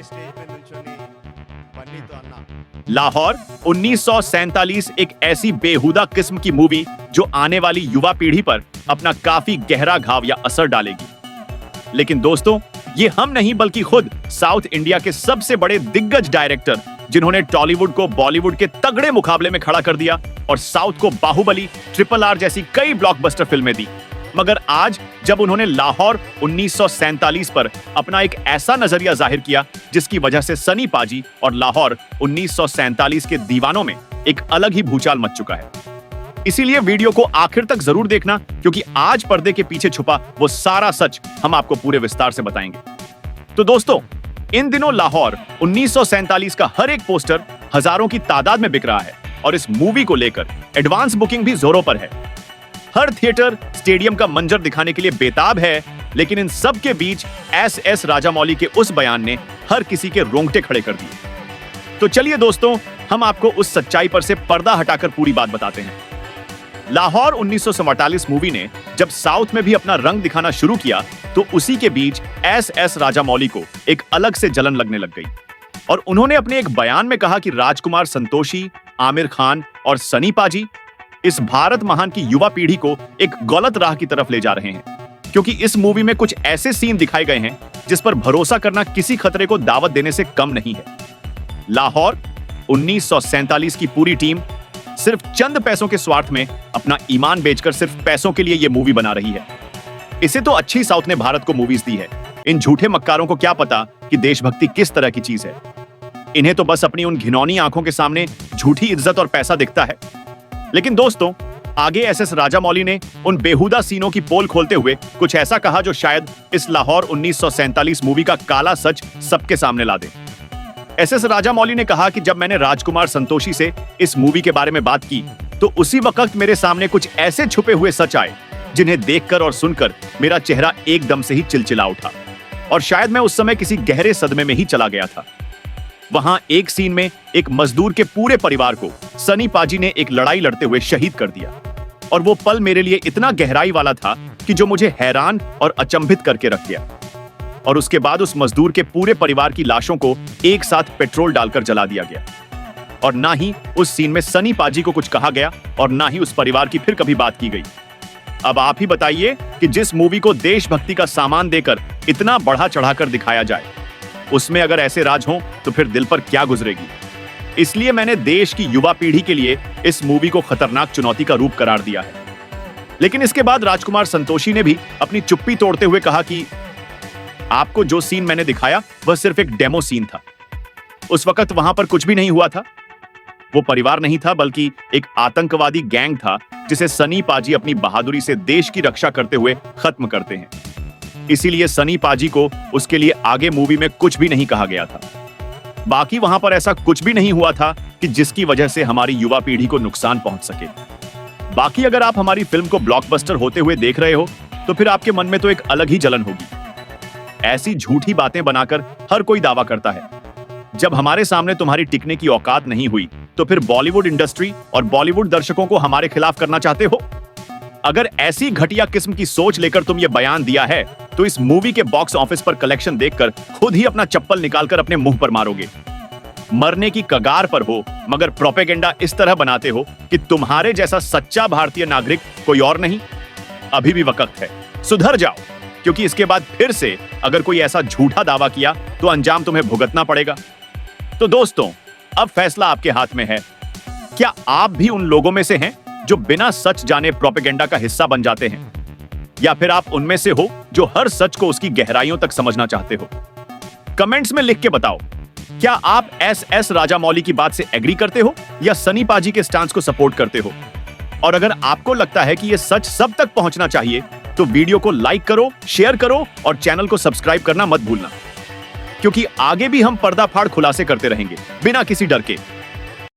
Stage మీద నుంచొని బన్నీతో అన్నా लाहौर 1947 एक ऐसी बेहुदा किस्म की मूवी जो आने वाली युवा पीढ़ी पर अपना काफी गहरा घाव या असर डालेगी। लेकिन दोस्तों, ये हम नहीं बल्कि खुद साउथ इंडिया के सबसे बड़े दिग्गज डायरेक्टर, जिन्होंने टॉलीवुड को बॉलीवुड के तगड़े मुकाबले में खड़ा कर दिया और साउथ को बाहुबली, RRR जैसी कई ब्लॉकबस्टर फिल्में दी, मगर आज जब उन्होंने लाहौर 1947 पर अपना एक ऐसा नजरिया जाहिर किया जिसकी वजह से सनी पाजी और लाहौर 1947 के दीवानों में एक अलग ही भूचाल मच चुका है। इसीलिए वीडियो को आखिर तक जरूर देखना, क्योंकि आज पर्दे के पीछे छुपा वो सारा सच हम आपको पूरे विस्तार से बताएंगे। तो दोस्तों, इन दिनों लाहौर 1947 का हर एक पोस्टर हजारों की तादाद में बिक रहा है और इस मूवी को लेकर एडवांस बुकिंग भी जोरों पर है। हर थिएटर स्टेडियम का मंजर दिखाने के लिए बेताब है, लेकिन इन सब के बीच एस राजामौली के उस बयान ने हर किसी के रोंगटे खड़े कर दिए। तो चलिए दोस्तों, हम आपको उस सच्चाई पर से पर्दा हटाकर पूरी बात बताते हैं। लाहौर 1947 मूवी ने जब साउथ में भी अपना रंग दिखाना शुरू किया, तो उसी के बीच एस राजामौली को एक अलग से जलन लगने लग गई और उन्होंने अपने एक बयान में कहा कि राजकुमार संतोषी, आमिर खान और सनी पाजी इस भारत महान की युवा पीढ़ी को एक गलत राह की तरफ ले जा रहे हैं, क्योंकि इस मूवी में कुछ ऐसे सीन दिखाए गए हैं जिस पर भरोसा करना किसी खतरे को दावत देने से कम नहीं है। लाहौर 1947 की पूरी टीम सिर्फ चंद पैसों के स्वार्थ में अपना ईमान बेचकर सिर्फ पैसों के लिए यह मूवी बना रही है। इसे तो अच्छी साउथ ने भारत को मूवीज दी है, इन झूठे मक्कारों को क्या पता कि देशभक्ति किस तरह की चीज है। इन्हें तो बस अपनी उन घिनौनी आंखों के सामने झूठी इज्जत और पैसा दिखता है। लेकिन दोस्तों, आगे एस राजामौली ने उन बेहुदा सीनों की पोल खोलते हुए कुछ ऐसा कहा जो शायद इस लाहौर 1947 मूवी का काला सच सबके सामने ला दे। एस राजामौली ने कहा कि जब मैंने राजकुमार संतोषी से इस मूवी के बारे में बात की, तो उसी वक्त मेरे सामने कुछ ऐसे छुपे हुए सच आए जिन्हें देखकर और सुनकर मेरा चेहरा एकदम से ही चिलचिला उठा और शायद मैं उस समय किसी गहरे सदमे में ही चला गया था। वहां एक सीन में एक मजदूर के पूरे परिवार को सनी पाजी ने एक लड़ाई लड़ते हुए शहीद कर दिया और वो पल मेरे लिए इतना गहराई वाला था कि जो मुझे हैरान और अचंभित करके रख दिया। और उसके बाद उस मजदूर के पूरे परिवार की लाशों को एक साथ पेट्रोल डालकर जला दिया गया और ना ही उस सीन में सनी पाजी को कुछ कहा गया और ना ही उस परिवार की फिर कभी बात की गई। अब आप ही बताइए कि जिस मूवी को देशभक्ति का सामान देकर इतना बढ़ा चढ़ाकर दिखाया जाए, उसमें अगर ऐसे राज हों तो फिर दिल पर क्या गुजरेगी। इसलिए मैंने देश की युवा पीढ़ी के लिए इस मूवी को खतरनाक चुनौती का रूप करार दिया है। लेकिन इसके बाद राजकुमार संतोषी ने भी अपनी चुप्पी तोड़ते हुए कहा कि आपको जो सीन मैंने दिखाया वह सिर्फ एक डेमो सीन था। उस वक्त वहां पर कुछ भी नहीं हुआ था। वो परिवार नहीं था, बल्कि एक आतंकवादी गैंग था जिसे सनी पाजी अपनी बहादुरी से देश की रक्षा करते हुए खत्म करते हैं। इसीलिए सनी पाजी को उसके लिए आगे मूवी में कुछ भी नहीं कहा गया था। बाकी वहां पर ऐसा कुछ भी नहीं हुआ था कि जिसकी वजह से हमारी युवा पीढ़ी को नुकसान पहुंच सके। बाकी अगर आप हमारी फिल्म को ब्लॉकबस्टर होते हुए देख रहे हो, तो फिर आपके मन में तो एक अलग ही जलन होगी। ऐसी झूठी बातें बनाकर हर कोई दावा करता है। जब हमारे सामने तुम्हारी टिकने की औकात नहीं हुई, तो फिर बॉलीवुड इंडस्ट्री और बॉलीवुड दर्शकों को हमारे खिलाफ करना चाहते हो। अगर ऐसी घटिया किस्म की सोच लेकर तुम ये बयान दिया है, तो इस मूवी के बॉक्स ऑफिस पर कलेक्शन देखकर खुद ही अपना चप्पल निकालकर अपने मुंह पर मारोगे। मरने की कगार पर हो, मगर प्रोपेगेंडा इस तरह बनाते हो कि तुम्हारे जैसा सच्चा भारतीय नागरिक कोई और नहीं। अभी भी वक्त है, सुधर जाओ, क्योंकि इसके बाद फिर से अगर कोई ऐसा झूठा दावा किया तो अंजाम तुम्हें भुगतना पड़ेगा। तो दोस्तों, अब फैसला आपके हाथ में है। क्या आप भी उन लोगों में से हैं जो बिना सच जाने प्रोपेगेंडा का हिस्सा बन जाते हैं, या फिर आप उनमें से हो जो हर सच को उसकी गहराइयों तक समझना चाहते हो? कमेंट्स में लिख के बताओ, क्या आप एस राजामौली की बात से एग्री करते हो या सनी पाजी के स्टांस को सपोर्ट करते हो? और अगर आपको लगता है कि यह सच सब तक पहुंचना चाहिए, तो वीडियो को लाइक करो, शेयर करो और चैनल को सब्सक्राइब करना मत भूलना, क्योंकि आगे भी हम पर्दाफाड़ खुलासे करते रहेंगे बिना किसी डर के।